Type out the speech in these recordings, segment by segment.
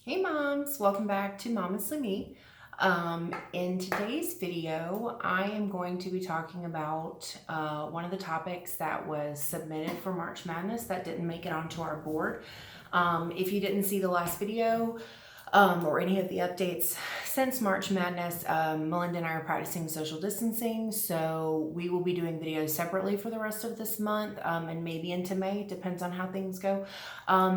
Hey moms, welcome back to Momestly. In today's video, I am going to be talking about one of the topics that was submitted for March Madness that didn't make it onto our board. If you didn't see the last video or any of the updates since March Madness, Melinda and I are practicing social distancing, so we will be doing videos separately for the rest of this month and maybe into May, depends on how things go.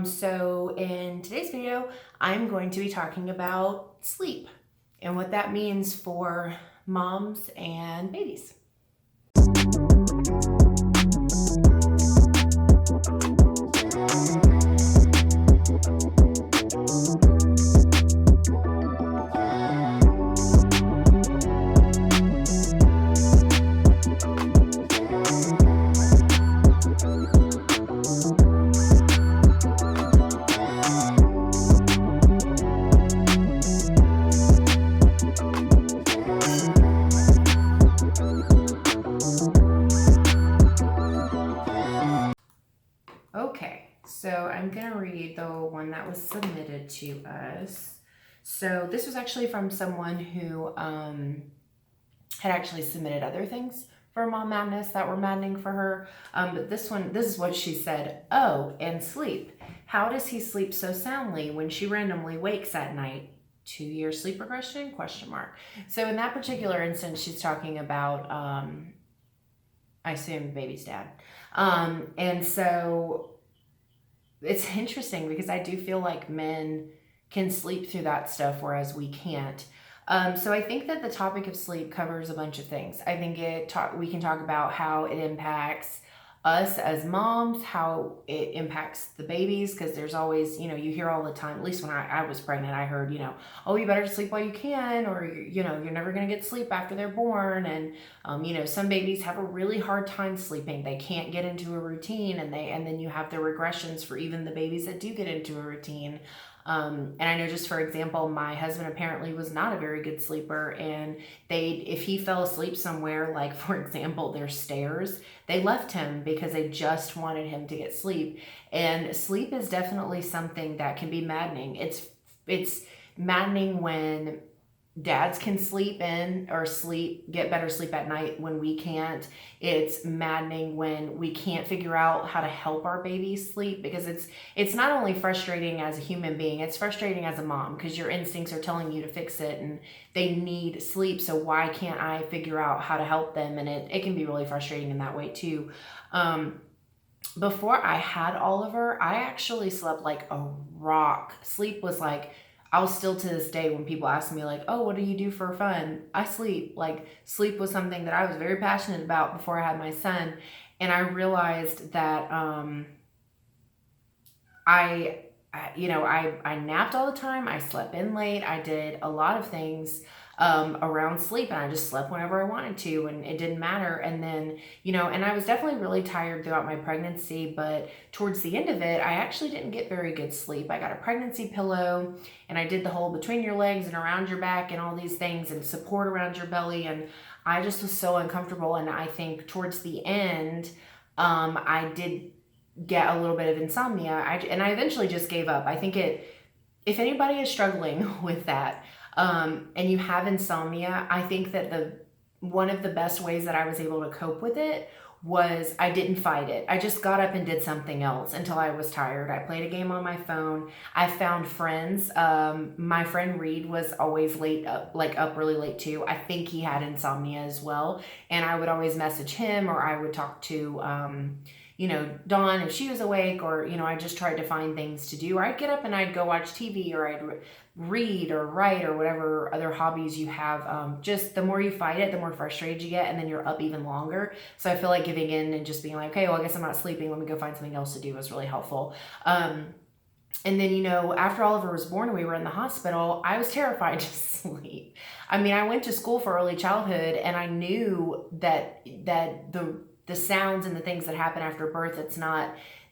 So in today's video, I'm going to be talking about sleep and what that means for moms and babies. Okay, so I'm going to read the one that was submitted to us. So this was actually from someone who had actually submitted other things for Mom Madness that were maddening for her. But this is what she said. Oh, and sleep. How does he sleep so soundly when she randomly wakes at night? 2-year sleep regression? Question mark. So in that particular instance, she's talking about, I assume, baby's dad. And so it's interesting because I do feel like men can sleep through that stuff, whereas we can't. So I think that the topic of sleep covers a bunch of things. I think we can talk about how it impacts us as moms, how it impacts the babies, because there's always, you hear all the time, at least when I was pregnant, I heard, oh, you better sleep while you can, or, you're never going to get sleep after they're born. And, some babies have a really hard time sleeping. They can't get into a routine, and then you have the regressions for even the babies that do get into a routine. And I know, just for example, my husband apparently was not a very good sleeper, and if he fell asleep somewhere, like for example, there's stairs, they left him because they just wanted him to get sleep. And sleep is definitely something that can be maddening. It's maddening when dads can sleep in or get better sleep at night when we can't. It's maddening when we can't figure out how to help our babies sleep, because it's not only frustrating as a human being, it's frustrating as a mom, because your instincts are telling you to fix it and they need sleep. So why can't I figure out how to help them? And it can be really frustrating in that way too. Before I had Oliver, I actually slept like a rock. Sleep was like, I'll still to this day, when people ask me like, oh, what do you do for fun? I sleep. Like, sleep was something that I was very passionate about before I had my son. And I realized that I napped all the time. I slept in late. I did a lot of things around sleep, and I just slept whenever I wanted to, and it didn't matter. And then, and I was definitely really tired throughout my pregnancy, but towards the end of it, I actually didn't get very good sleep. I got a pregnancy pillow, and I did the whole between your legs and around your back and all these things and support around your belly, and I just was so uncomfortable. And I think towards the end, I did get a little bit of insomnia. And I eventually just gave up. I think if anybody is struggling with that, and you have insomnia, I think that one of the best ways that I was able to cope with it was I didn't fight it. I just got up and did something else until I was tired. I played a game on my phone. I found friends. My friend Reed was always up really late too. I think he had insomnia as well. And I would always message him, or I would talk to, Dawn if she was awake, or, I just tried to find things to do. Or I'd get up and I'd go watch TV, or I'd read or write, or whatever other hobbies you have. Just the more you fight it, the more frustrated you get, and then you're up even longer. So I feel like giving in and just being like, okay, well, I guess I'm not sleeping, let me go find something else to do, was really helpful. And then, after Oliver was born and we were in the hospital, I was terrified to sleep. I mean, I went to school for early childhood, and I knew that the sounds and the things that happen after birth,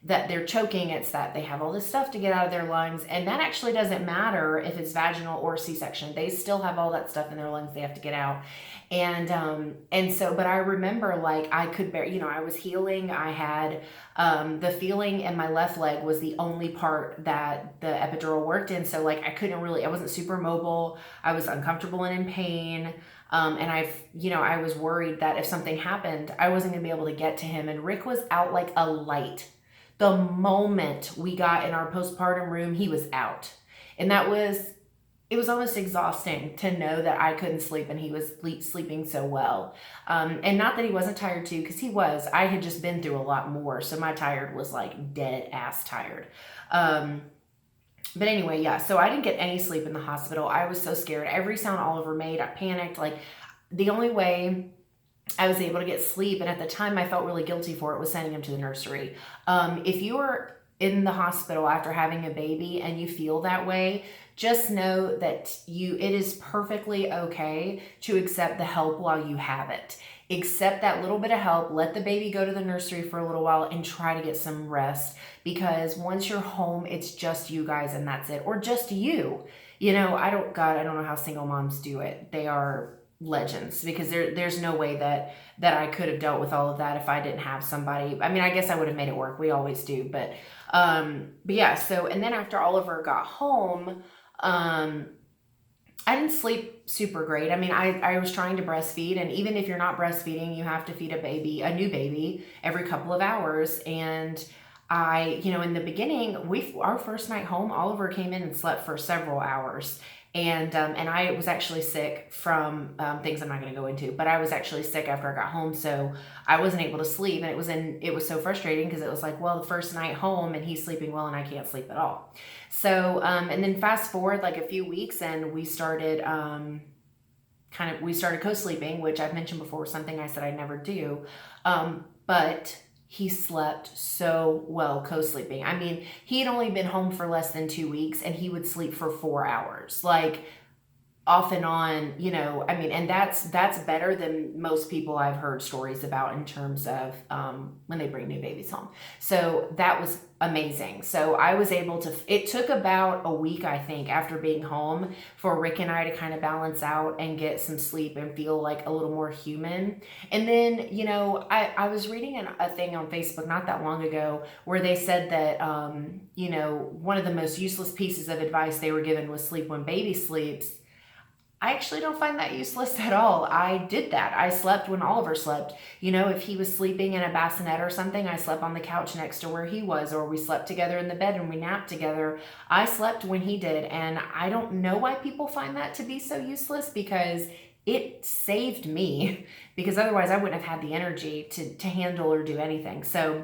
that they're choking. It's that they have all this stuff to get out of their lungs. And that actually doesn't matter if it's vaginal or C-section. They still have all that stuff in their lungs they have to get out. And so, but I remember like I could bear, I was healing. I had the feeling in my left leg was the only part that the epidural worked in. So like I wasn't super mobile. I was uncomfortable and in pain. And I was worried that if something happened, I wasn't gonna be able to get to him. And Rick was out like a light. The moment we got in our postpartum room, he was out. And it was almost exhausting to know that I couldn't sleep and he was sleeping so well. And not that he wasn't tired too, because he was. I had just been through a lot more. So my tired was like dead ass tired. But anyway, yeah, so I didn't get any sleep in the hospital. I was so scared. Every sound Oliver made, I panicked. Like the only way I was able to get sleep, and at the time I felt really guilty for it, was sending him to the nursery. If you are in the hospital after having a baby and you feel that way, just know that it is perfectly okay to accept the help while you have it. Accept that little bit of help, let the baby go to the nursery for a little while and try to get some rest, because once you're home, it's just you guys and that's it, or just you. I don't know how single moms do it. They are legends, because there's no way that I could have dealt with all of that if I didn't have somebody. I mean, I guess I would have made it work. We always do, but yeah, so, and then after Oliver got home, I didn't sleep super great. I mean, I was trying to breastfeed, and even if you're not breastfeeding, you have to feed a new baby every couple of hours. And in the beginning, our first night home, Oliver came in and slept for several hours. And I was actually sick from things I'm not going to go into, but I was actually sick after I got home, so I wasn't able to sleep. And it was so frustrating, because it was like, well, the first night home and he's sleeping well and I can't sleep at all. So and then fast forward like a few weeks, and we started co-sleeping, which I've mentioned before was something I said I'd never do, but he slept so well co-sleeping. I mean, he had only been home for less than 2 weeks, and he would sleep for 4 hours, like off and on, and that's better than most people I've heard stories about in terms of when they bring new babies home. So that was amazing. So I was able to, it took about a week, I think, after being home for Rick and I to kind of balance out and get some sleep and feel like a little more human. And then, I was reading a thing on Facebook not that long ago where they said that, one of the most useless pieces of advice they were given was sleep when baby sleeps. I actually don't find that useless at all. I did that. I slept when Oliver slept. If he was sleeping in a bassinet or something, I slept on the couch next to where he was, or we slept together in the bed and we napped together. I slept when he did. And I don't know why people find that to be so useless, because it saved me, because otherwise I wouldn't have had the energy to handle or do anything. So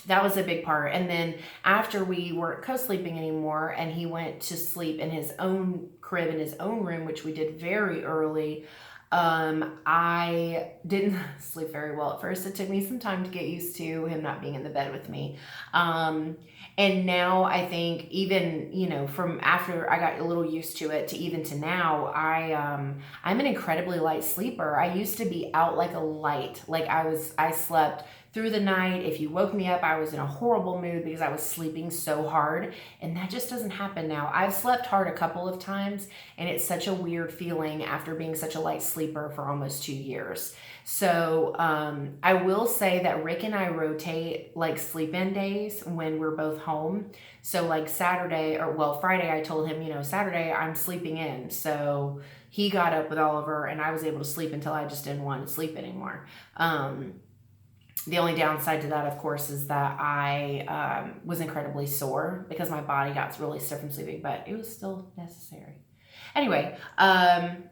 that was a big part. And then after we weren't co-sleeping anymore and he went to sleep in his own crib, in his own room, which we did very early, I didn't sleep very well at first. It took me some time to get used to him not being in the bed with me. And now I think even, from after I got a little used to it to even to now, I'm an incredibly light sleeper. I used to be out like a light. Like I slept through the night. If you woke me up, I was in a horrible mood because I was sleeping so hard, and that just doesn't happen now. I've slept hard a couple of times, and it's such a weird feeling after being such a light sleeper for almost 2 years. So I will say that Rick and I rotate like sleep-in days when we're both home. So like Friday, I told him, Saturday I'm sleeping in. So he got up with Oliver, and I was able to sleep until I just didn't want to sleep anymore. The only downside to that, of course, is that I was incredibly sore because my body got really stiff from sleeping, but it was still necessary. Anyway, I'm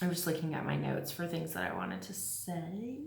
just looking at my notes for things that I wanted to say.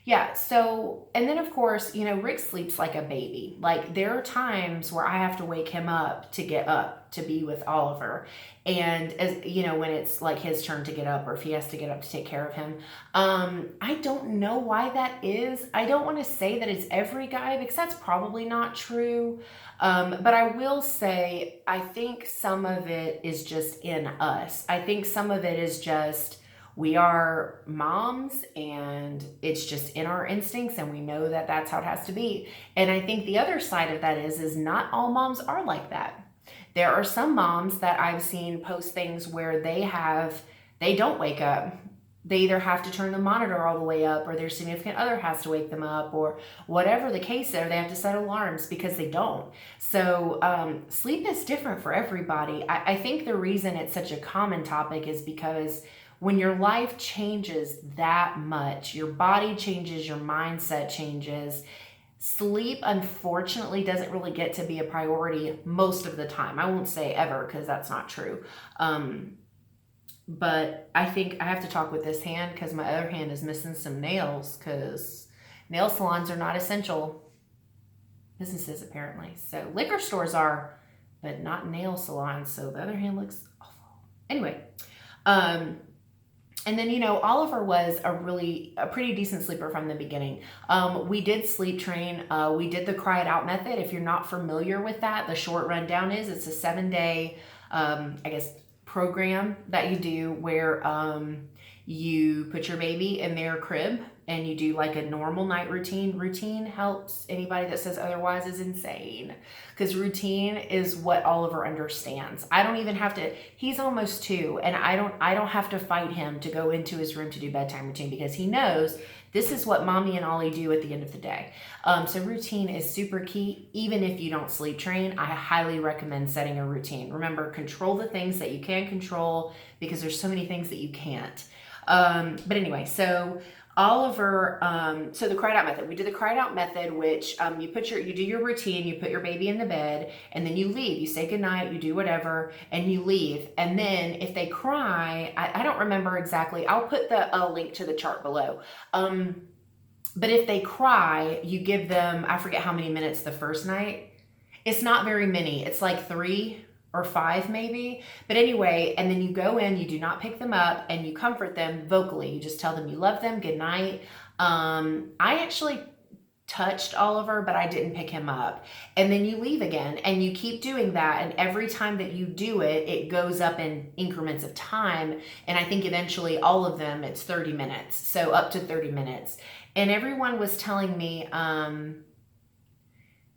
Yeah, so, and then of course, Rick sleeps like a baby. Like there are times where I have to wake him up to get up to be with Oliver. And as when it's like his turn to get up, or if he has to get up to take care of him. I don't know why that is. I don't want to say that it's every guy, because that's probably not true. But I will say, I think some of it is just in us. I think some of it is just We are moms, and it's just in our instincts, and we know that that's how it has to be. And I think the other side of that is not all moms are like that. There are some moms that I've seen post things where they don't wake up. They either have to turn the monitor all the way up, or their significant other has to wake them up, or whatever the case is, they have to set alarms because they don't. So sleep is different for everybody. I think the reason it's such a common topic is because when your life changes that much, your body changes, your mindset changes, sleep unfortunately doesn't really get to be a priority most of the time. I won't say ever, because that's not true. But I think I have to talk with this hand because my other hand is missing some nails, because nail salons are not essential businesses apparently. So liquor stores are, but not nail salons. So the other hand looks awful. Anyway, and then, Oliver was a pretty decent sleeper from the beginning. We did sleep train. We did the cry it out method. If you're not familiar with that, the short rundown is it's a 7-day, program that you do where you put your baby in their crib and you do like a normal night routine. Routine helps. Anybody that says otherwise is insane, because routine is what Oliver understands. I don't even have to, he's almost 2, and I don't have to fight him to go into his room to do bedtime routine, because he knows this is what mommy and Ollie do at the end of the day. So routine is super key. Even if you don't sleep train, I highly recommend setting a routine. Remember, control the things that you can control, because there's so many things that you can't. But anyway, so Oliver, so the cried out method, we did the cried out method, which you do your routine, you put your baby in the bed, and then you leave, you say goodnight, you do whatever, and you leave. And then if they cry, I don't remember exactly, I'll put a link to the chart below. But if they cry, you give them, I forget how many minutes the first night. It's not very many. It's like 3 or 5 maybe. But anyway, and then you go in, you do not pick them up, and you comfort them vocally. You just tell them you love them, good night. I actually touched Oliver, but I didn't pick him up. And then you leave again, and you keep doing that. And every time that you do it, it goes up in increments of time. And I think eventually all of them, it's 30 minutes. So up to 30 minutes. And everyone was telling me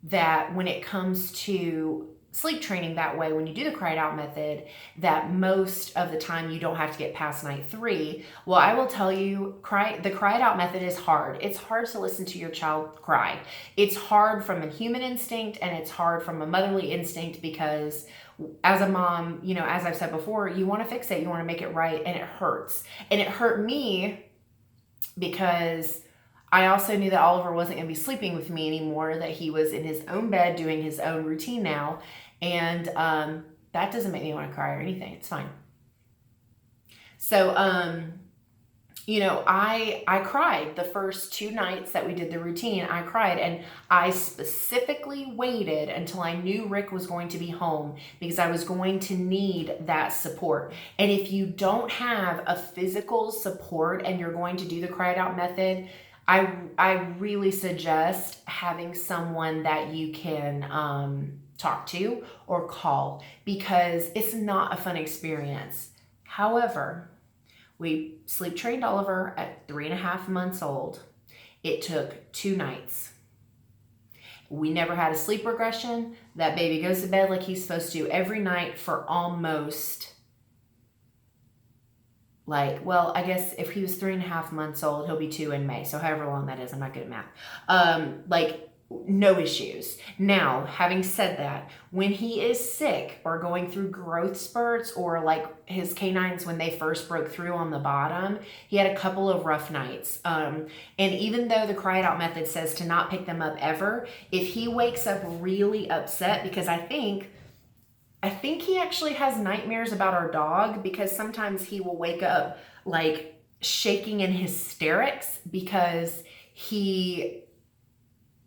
that when it comes to sleep training that way, when you do the cried out method, that most of the time you don't have to get past night 3. Well, I will tell you, the cried out method is hard. It's hard to listen to your child cry. It's hard from a human instinct, and it's hard from a motherly instinct, because as a mom, as I've said before, you want to fix it, you want to make it right, and it hurts. And it hurt me because I also knew that Oliver wasn't going to be sleeping with me anymore, that he was in his own bed doing his own routine now. And that doesn't make me want to cry or anything. It's fine. So, I cried the first 2 nights that we did the routine. I cried, and I specifically waited until I knew Rick was going to be home, because I was going to need that support. And if you don't have a physical support and you're going to do the cried out method, I really suggest having someone that you can talk to or call, because it's not a fun experience. However, we sleep trained Oliver at 3.5 months old. It took 2 nights. We never had a sleep regression. That baby goes to bed like he's supposed to every night for almost, I guess if he was 3.5 months old, he'll be 2 in May. So however long that is, I'm not good at math. No issues. Now, having said that, when he is sick or going through growth spurts, or like his canines when they first broke through on the bottom, he had a couple of rough nights. And even though the cry it out method says to not pick them up ever, if he wakes up really upset, because I think he actually has nightmares about our dog, because sometimes he will wake up like shaking in hysterics because he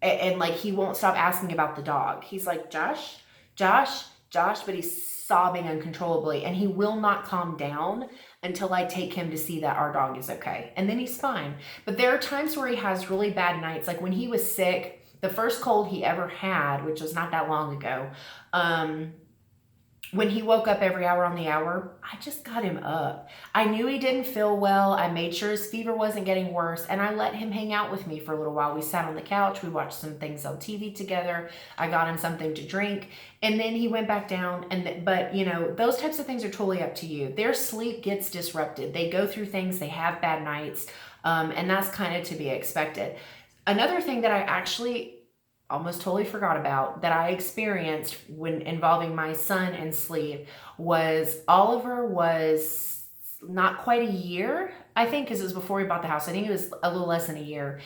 won't stop asking about the dog. He's like, Josh, but he's sobbing uncontrollably, and he will not calm down until I take him to see that our dog is okay. And then he's fine. But there are times where he has really bad nights. Like when he was sick, the first cold he ever had, which was not that long ago, when he woke up every hour on the hour, I just got him up. I knew he didn't feel well. I made sure his fever wasn't getting worse, and I let him hang out with me for a little while. We sat on the couch. We watched some things on TV together. I got him something to drink, and then he went back down. But, you know, those types of things are totally up to you. Their sleep gets disrupted. They go through things. They have bad nights, and that's kind of to be expected. Another thing that I actually almost totally forgot about that I experienced when involving my son and sleep was Oliver was not quite a year, I think, because it was before we bought the house. I think it was a little less than a year.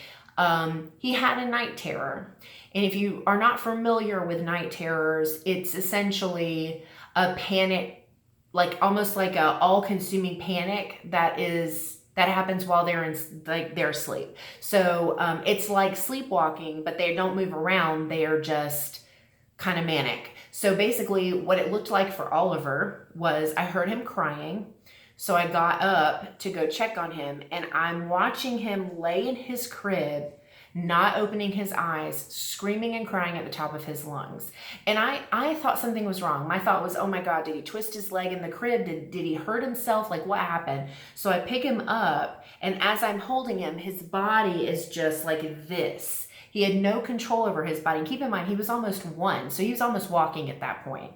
He had a night terror. And if you are not familiar with night terrors, it's essentially a panic, like almost like a all-consuming panic that happens while they're in like their sleep. So it's like sleepwalking, but they don't move around. They are just kind of manic. So basically what it looked like for Oliver was I heard him crying. So I got up to go check on him, and I'm watching him lay in his crib, not opening his eyes, screaming and crying at the top of his lungs. And I thought something was wrong. My thought was, oh my God, did he twist his leg in the crib? Did he hurt himself? Like, what happened? So I pick him up, and as I'm holding him, his body is just like this. He had no control over his body. And keep in mind, he was almost 1, so he was almost walking at that point.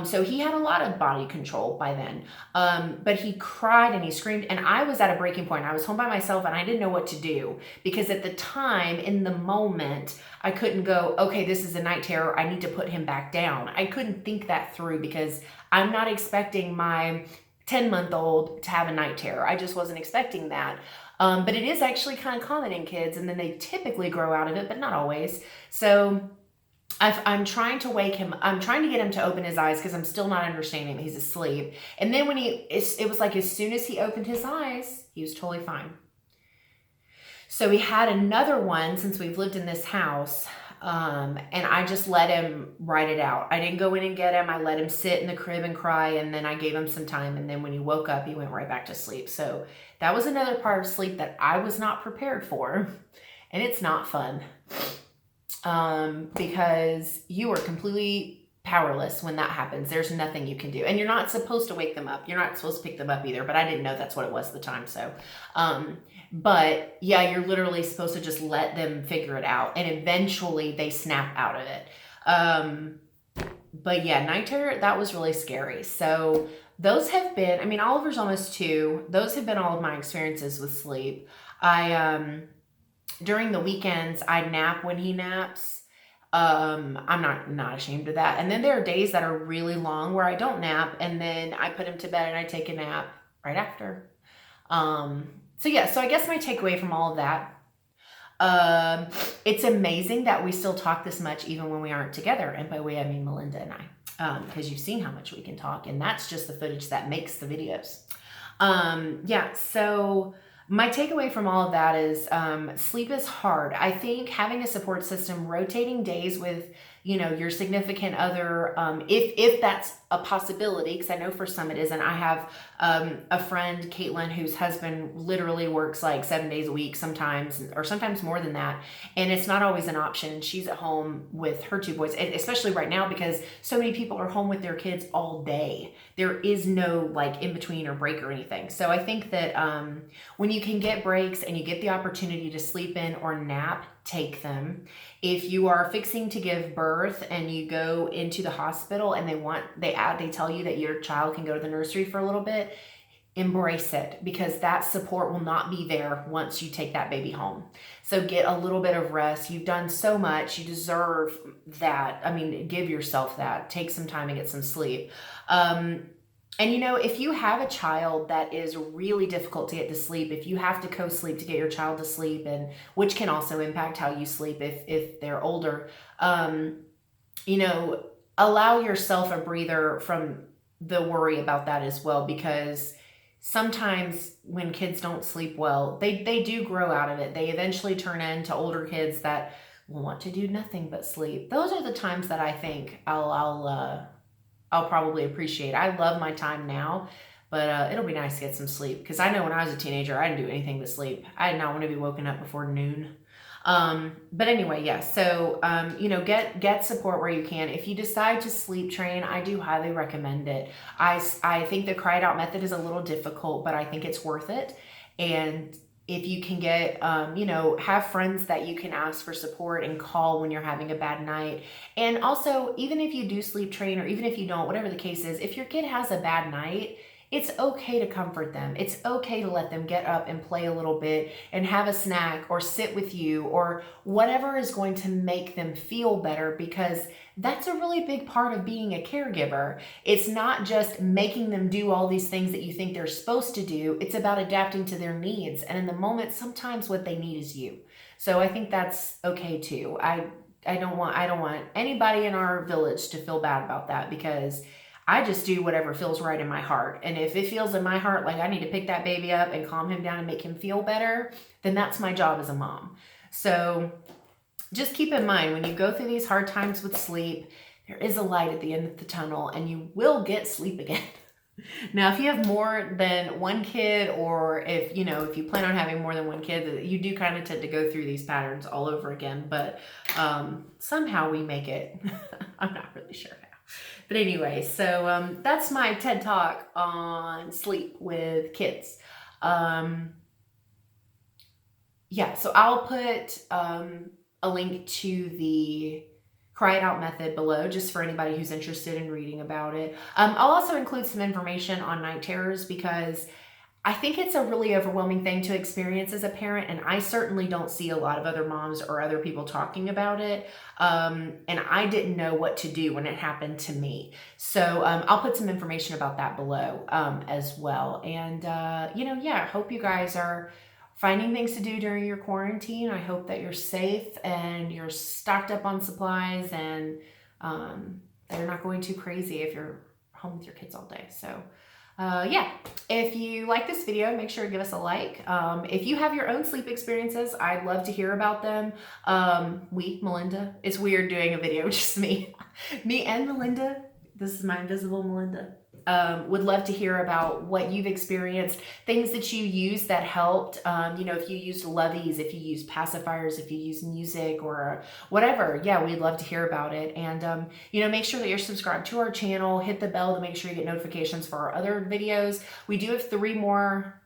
So he had a lot of body control by then. But he cried and he screamed, and I was at a breaking point. I was home by myself, and I didn't know what to do because at the time, in the moment, I couldn't go, okay, this is a night terror. I need to put him back down. I couldn't think that through because I'm not expecting my 10-month-old to have a night terror. I just wasn't expecting that. But it is actually kind of common in kids, and then they typically grow out of it, but not always. So I'm trying to wake him. I'm trying to get him to open his eyes because I'm still not understanding that he's asleep. And then when it was like as soon as he opened his eyes, he was totally fine. So we had another one since we've lived in this house. And I just let him ride it out. I didn't go in and get him. I let him sit in the crib and cry, and then I gave him some time. And then when he woke up, he went right back to sleep. So that was another part of sleep that I was not prepared for. And it's not fun because you are completely powerless when that happens. There's nothing you can do. And you're not supposed to wake them up. You're not supposed to pick them up either, but I didn't know that's what it was at the time. So, but yeah, you're literally supposed to just let them figure it out, and eventually they snap out of it. But yeah, night terror, that was really scary. So those have been, I mean, Oliver's almost 2. Those have been all of my experiences with sleep. During the weekends, I nap when he naps. I'm not ashamed of that. And then there are days that are really long where I don't nap, and then I put him to bed and I take a nap right after. So yeah, so I guess my takeaway from all of that, it's amazing that we still talk this much even when we aren't together. And by we, I mean Melinda and I, because you've seen how much we can talk, and that's just the footage that makes the videos. Yeah, so my takeaway from all of that is sleep is hard. I think having a support system, rotating days with, you know, your significant other, if that's a possibility, because I know for some it isn't. I have a friend, Caitlin, whose husband literally works like 7 days a week sometimes, or sometimes more than that. And it's not always an option. She's at home with her 2 boys, especially right now because so many people are home with their kids all day. There is no like in between or break or anything. So I think that when you can get breaks and you get the opportunity to sleep in or nap, take them. If you are fixing to give birth and you go into the hospital and they tell you that your child can go to the nursery for a little bit, embrace it, because that support will not be there once you take that baby home. So get a little bit of rest. You've done so much. You deserve that. I mean, give yourself that. Take some time and get some sleep. And you know, if you have a child that is really difficult to get to sleep, if you have to co-sleep to get your child to sleep, and which can also impact how you sleep if they're older, you know, allow yourself a breather from the worry about that as well, because sometimes when kids don't sleep well, they do grow out of it. They eventually turn into older kids that want to do nothing but sleep. Those are the times that I think I'll probably appreciate. I love my time now, but it'll be nice to get some sleep, because I know when I was a teenager, I didn't do anything but sleep. I did not want to be woken up before noon. But anyway, yeah. So, you know, get support where you can. If you decide to sleep train, I do highly recommend it. I think the cry it out method is a little difficult, but I think it's worth it. And if you can get, you know, have friends that you can ask for support and call when you're having a bad night. And also, even if you do sleep train, or even if you don't, whatever the case is, if your kid has a bad night, it's okay to comfort them. It's okay to let them get up and play a little bit and have a snack or sit with you or whatever is going to make them feel better, because that's a really big part of being a caregiver. It's not just making them do all these things that you think they're supposed to do. It's about adapting to their needs. And in the moment, sometimes what they need is you. So I think that's okay too. I don't want anybody in our village to feel bad about that, because I just do whatever feels right in my heart. And if it feels in my heart like I need to pick that baby up and calm him down and make him feel better, then that's my job as a mom. So just keep in mind, when you go through these hard times with sleep, there is a light at the end of the tunnel and you will get sleep again. Now, if you have more than one kid, or if you plan on having more than one kid, you do kind of tend to go through these patterns all over again, but somehow we make it. I'm not really sure how. But anyway, so that's my TED Talk on sleep with kids. Yeah, so I'll put a link to the Cry It Out method below, just for anybody who's interested in reading about it. I'll also include some information on night terrors, because I think it's a really overwhelming thing to experience as a parent, and I certainly don't see a lot of other moms or other people talking about it. And I didn't know what to do when it happened to me. So I'll put some information about that below as well. And, yeah, I hope you guys are finding things to do during your quarantine. I hope that you're safe and you're stocked up on supplies, and that you're not going too crazy if you're home with your kids all day. So yeah, if you like this video, make sure to give us a like. If you have your own sleep experiences, I'd love to hear about them. Melinda, it's weird doing a video, just me and Melinda. This is my invisible Melinda. Would love to hear about what you've experienced, things that you use that helped. If you used loveys, if you used pacifiers, if you use music or whatever, yeah, we'd love to hear about it. And, make sure that you're subscribed to our channel, hit the bell to make sure you get notifications for our other videos. We do have 3 more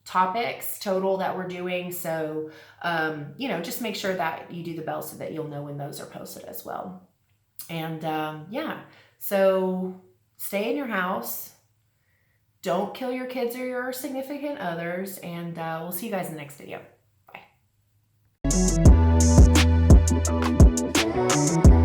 topics total that we're doing. So, just make sure that you do the bell so that you'll know when those are posted as well. And, yeah, so stay in your house. Don't kill your kids or your significant others. And we'll see you guys in the next video. Bye.